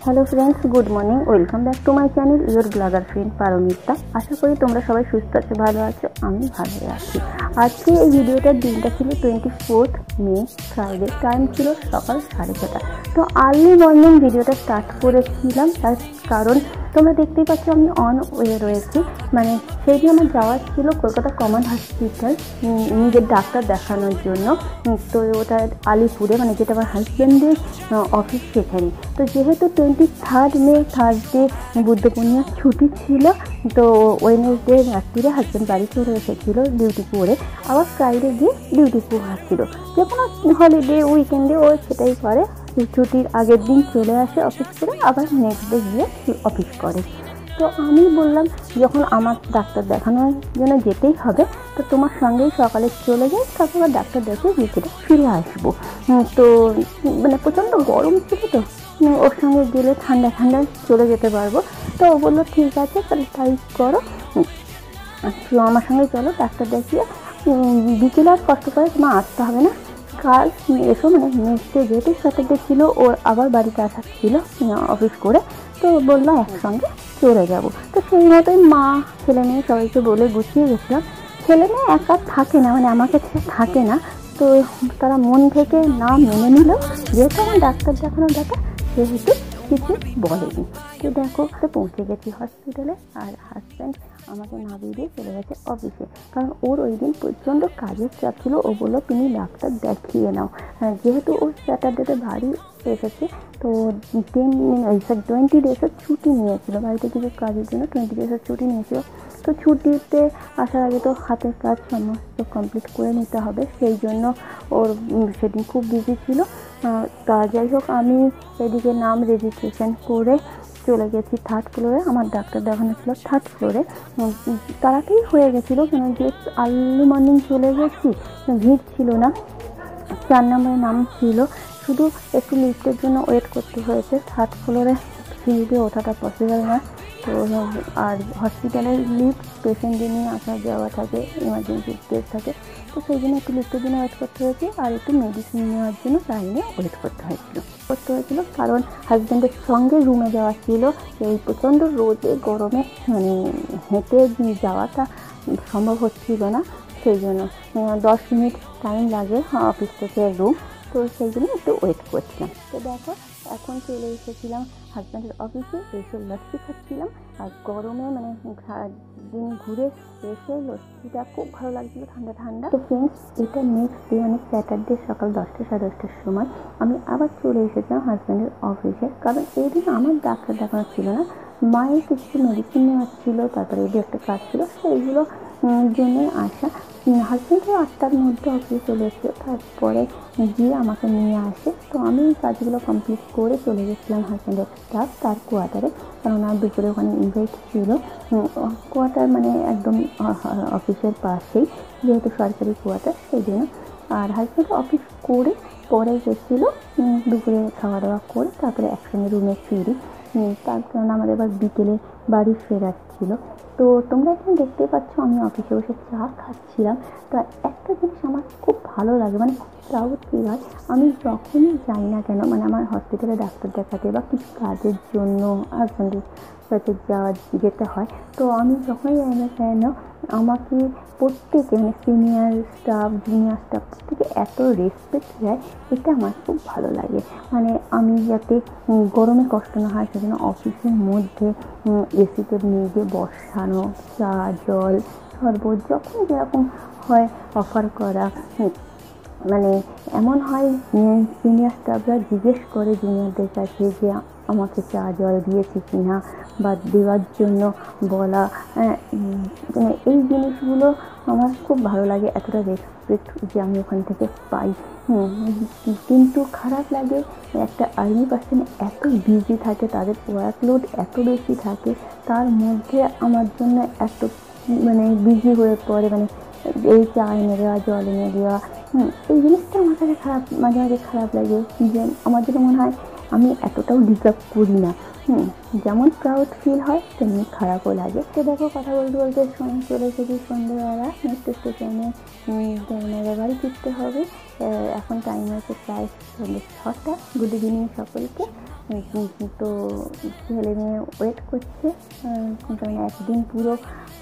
Hello friends, good morning. Welcome back to my channel your blogger friend Paromita. आशा करी तुम्हारा सबाई सुस्थ आछो, भालो आछो। आमी भालो आछि। आज के এই ভিডিওটার দিনটা ছিল 24 মে ফ্রাইডে। টাইম ছিল সকাল 6:30। তো আর্লি মর্নিং ভিডিওটা স্টার্ট করেছিলাম, তার কারণ তোমরা দেখতেই পাচ্ছ আমি অন ওয়ে রয়েছি। মানে সেই দিন আমার যাওয়ার ছিল কলকাতা কমন হসপিটাল নিজের ডাক্তার দেখানোর জন্য। তো ওটা আলিপুরে, মানে যেটা আমার হাজব্যান্ডের অফিস সেখানে। তো যেহেতু 23 মে থার্সডে বুদ্ধ পূর্ণিমার ছুটি ছিল, তো ওয়েডনেসডে রাত্রিরে হাজব্যান্ড বাড়ি চলে এসেছিলো ডিউটি করে। আবার ফ্রাইডে গিয়ে ডিউটি করছিল। যে কোনো হলিডে উইকেন্ডে ও সেটাই করে, ছুটির আগের দিন চলে আসে অফিস করে, আবার নেক্সট ডে গিয়ে অফিস করে। তো আমি বললাম যখন আমার ডাক্তার দেখানোর জন্য যেতেই হবে, তো তোমার সঙ্গেই সকালে চলে যাই, তারপর ডাক্তার দেখে বিকেলে ফিরে আসবো। তো মানে প্রচণ্ড গরম ছিল, তো ওর সঙ্গে গেলে ঠান্ডা ঠান্ডায় চলে যেতে পারবো। তো ও বললো ঠিক আছে, তাহলে তাই করো, আমার সঙ্গে চলো ডাক্তার দেখিয়ে বিকেলে আর কষ্ট করে তোমার আসতে হবে না, কাল এসো। মানে নেক্সট ডে যেহেতু স্যাটারডে ছিল, ওর আবার বাড়িতে আসার ছিল অফিস করে, তো বললো একসঙ্গে চলে যাব। তো সেই মতোই মা ছেলে মেয়ে সবাইকে বলে গুছিয়ে গেছিলাম। ছেলে মেয়ে একা থাকে না, মানে আমাকে থাকে না, তো তারা মন থেকে না মেনে নিল। যেহেতু আমার ডাক্তার দেখানো ডাক্তার, সেহেতু কিছু বলেনি। তো দেখো পৌঁছে গেছি হসপিটালে, আর হাজব্যান্ড আমাকে না দিয়ে চলে গেছে অফিসে, কারণ ওর ওই দিন প্রচণ্ড কাজের চাপ ছিল। ও বললো তুমি ডাক্তার দেখিয়ে নাও। যেহেতু ও স্যাটারডেতে বাড়ি এসেছে, তো 20 ডেজের ছুটি নিয়েছিল বাড়িতে কিছু কাজের জন্য, 20 ডেজের ছুটি নিয়েছিল। তো ছুটিতে আসার আগে তো হাতের কাজ সমস্ত কমপ্লিট করে নিতে হবে, সেই জন্য ওর সেদিন খুব বিজি ছিল। তা যাই হোক, আমি এদিকে নাম রেজিস্ট্রেশন করে চলে গেছি 3rd ফ্লোরে। আমার ডাক্তার দেখানো ছিল 3rd ফ্লোরে। তাড়াতাড়ি হয়ে গেছিলো, কেন যে আর্লি মর্নিং চলে গেছি, ভিড় ছিল না। 4 নম্বরে নাম ছিল, শুধু একটু লিফটের জন্য ওয়েট করতে হয়েছে। 3rd ফ্লোরে সিঁড়ি ওঠাটা পসিবল না। তো আর হসপিটালের লিফট পেশেন্টদের নিয়ে আসা যাওয়া থাকে, ইমার্জেন্সি কেস থাকে, তো সেই জন্য একটু লিফটের জন্য ওয়েট করতে হয়েছে, আর একটু মেডিসিন নেওয়ার জন্য লাইনে ওয়েট করতে হয়েছিল। কারণ হাজব্যান্ডের সঙ্গে রুমে যাওয়া ছিল। এই প্রচণ্ড রোদে গরমে মানে হেঁটে যাওয়াটা সম্ভব হচ্ছিল না, সেই জন্য 10 মিনিট টাইম লাগে অফিস থেকে রুম। তো সেই জন্য একটু ওয়েট করছিলাম। তো দেখো এখন চলে এসেছিলাম হাজব্যান্ডের অফিসে, এসে লস্যি খাচ্ছিলাম। আর গরমে মানে সারাদিন ঘুরে এসে লস্যিটা খুব ভালো লাগছিলো, ঠান্ডা ঠান্ডা। তো ফ্রেন্ডস, এটা নেক্সট ডে মানে স্যাটারডে সকাল 10টা সাড়ে 10টার সময় আমি আবার চলে এসেছিলাম হাজব্যান্ডের অফিসে, কারণ এই দিন আমার ডাক্তার দেখানো ছিল না, মায়ের কিছু মেডিসিন নেওয়ার ছিল, তারপরে এই একটা কাজ ছিল, সেইগুলো জন্যই আসা। হাজব্যান্ডও 8টার মধ্যে অফিসে চলে এসেছিল, তারপরে গিয়ে আমাকে নিয়ে আসে। তো আমি এই কাজগুলো কমপ্লিট করে চলে গেছিলাম হাজব্যান্ডের স্টাফ তার কোয়ার্টারে, কারণ আর দুপুরে ওখানে ইনভাইট ছিল। কোয়ার্টার মানে একদম অফিসের পাশেই, যেহেতু সরকারি কোয়ার্টার, সেই জন্য। আর হাজব্যান্ড অফিস করে পরে গেছিলো দুপুরে খাওয়া দাওয়া করে, তারপরে একসঙ্গে রুমে ফিরি। তার কারণ আমাদের এবার বিকেলে বাড়ি ফেরার ছিল। তো তোমরা এখন দেখতে পাচ্ছ আমি অফিসে বসে চা খাচ্ছিলাম। তো একটা জিনিস আমার খুব ভালো লাগে, মানে খুব প্রাউড ফিল হয়, আমি যখনই যাই না কেন, মানে আমার হসপিটালে ডাক্তার দেখাতে বা কিছু কাজের জন্য হাজব্যান্ডের সাথে যেতে হয়, তো আমি যখনই যাই না কেন আমাকে প্রত্যেকে মানে সিনিয়র স্টাফ জুনিয়র স্টাফ থেকে এত রেসপেক্ট দেয়, এটা আমার খুব ভালো লাগে। মানে আমি যাতে গরমে কষ্ট না হয়, সেজন্য অফিসের মধ্যে এসিতে নিয়ে গিয়ে বসানো, চা জল শরবত যখন যেরকম হয় অফার করা। মানে এমন হয় সিনিয়র স্টাফরা জিজ্ঞেস করে জুনিয়রদের কাছে যে আমাকে চা জল দিয়েছে কিনা, বা দেওয়ার জন্য বলা। মানে এই জিনিসগুলো আমার খুব ভালো লাগে, এতটা রেসপেক্ট যে আমি ওখান থেকে পাই। কিন্তু খারাপ লাগে একটা আর্মি পার্সন এত বিজি থাকে, তাদের ওয়ার্কলোড এত বেশি থাকে, তার মধ্যে আমার জন্য এত মানে বিজি হয়ে পড়ে, মানে এই চা এনে দেওয়া জল এনে দেওয়া, এই জিনিসটা আমার কাছে মাঝে মাঝে খারাপ লাগে। যে আমার জন্য মনে হয় আমি এতটাও ডিজার্ভ করি না। যেমন প্রাউড ফিল হয়, তেমনি খারাপও লাগে। তো দেখো কথা বলতে বলতে চলে এসেছি সন্ধ্যেবেলা, মেট্রো স্টেশনে বাড়ি ফিরতে হবে। এখন টাইম হচ্ছে প্রায় সন্ধ্যে 6টা। গুড ইভিনিং সকলকে। তো ছেলে মেয়ে ওয়েট করছে, কারণ একদিন পুরো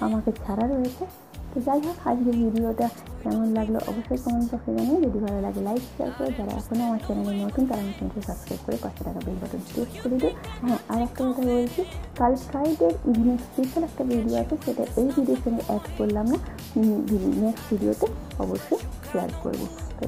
আমাকে ছাড়া রয়েছে। তো যাই হোক, আজকের ভিডিওটা কেমন লাগলো অবশ্যই কমেন্ট বক্সে জানিয়ে। যদি ভালো লাগে লাইক শেয়ার করো, যারা এখনও আমার চ্যানেলে নতুন তারা আমার চ্যানেলকে সাবস্ক্রাইব করে পাশে থাকা বেল বাটন প্রেস করে দিও। হ্যাঁ, আর একটা কথা বলছি, কাল ফ্রাইডের ইভিনিং স্পেশাল একটা ভিডিও আছে, সেটা এই ভিডিওর সঙ্গে অ্যাড করলাম না, নেক্সট ভিডিওতে অবশ্যই শেয়ার করবো। তো